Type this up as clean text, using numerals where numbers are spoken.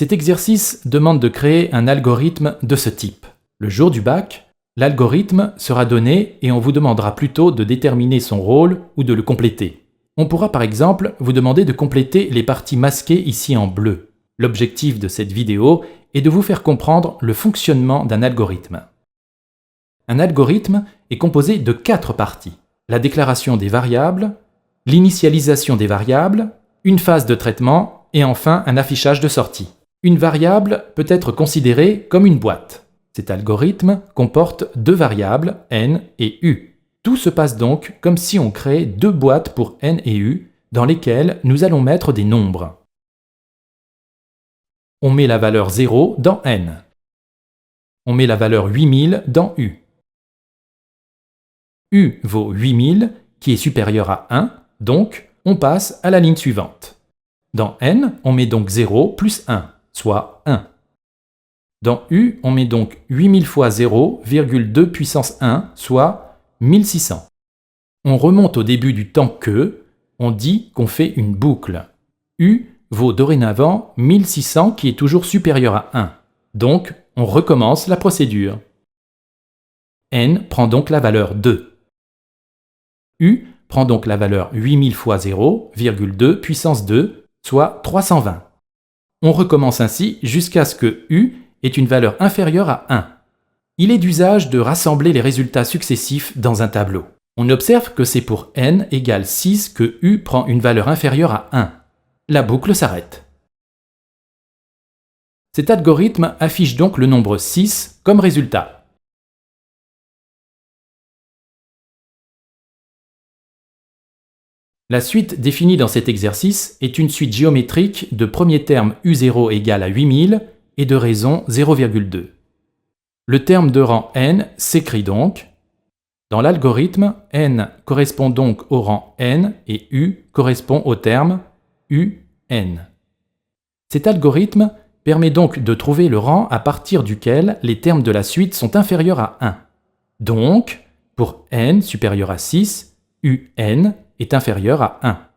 Cet exercice demande de créer un algorithme de ce type. Le jour du bac, l'algorithme sera donné et on vous demandera plutôt de déterminer son rôle ou de le compléter. On pourra par exemple vous demander de compléter les parties masquées ici en bleu. L'objectif de cette vidéo est de vous faire comprendre le fonctionnement d'un algorithme. Un algorithme est composé de 4 parties. La déclaration des variables, l'initialisation des variables, une phase de traitement et enfin un affichage de sortie. Une variable peut être considérée comme une boîte. Cet algorithme comporte 2 variables, n et u. Tout se passe donc comme si on créait 2 boîtes pour n et u dans lesquelles nous allons mettre des nombres. On met la valeur 0 dans n. On met la valeur 8000 dans u. U vaut 8000, qui est supérieur à 1, donc on passe à la ligne suivante. Dans n, on met donc 0 plus 1, soit 1. Dans u, on met donc 8000 fois 0,2 puissance 1, soit 1600. On remonte au début du temps que, on dit qu'on fait une boucle. U vaut dorénavant 1600 qui est toujours supérieur à 1. Donc, on recommence la procédure. N prend donc la valeur 2. U prend donc la valeur 8000 fois 0,2 puissance 2, soit 320. On recommence ainsi jusqu'à ce que U ait une valeur inférieure à 1. Il est d'usage de rassembler les résultats successifs dans un tableau. On observe que c'est pour n égale 6 que U prend une valeur inférieure à 1. La boucle s'arrête. Cet algorithme affiche donc le nombre 6 comme résultat. La suite définie dans cet exercice est une suite géométrique de premier terme U0 égale à 8000 et de raison 0,2. Le terme de rang n s'écrit donc. Dans l'algorithme, n correspond donc au rang n et u correspond au terme un. Cet algorithme permet donc de trouver le rang à partir duquel les termes de la suite sont inférieurs à 1. Donc, pour n supérieur à 6, un est inférieur à 1.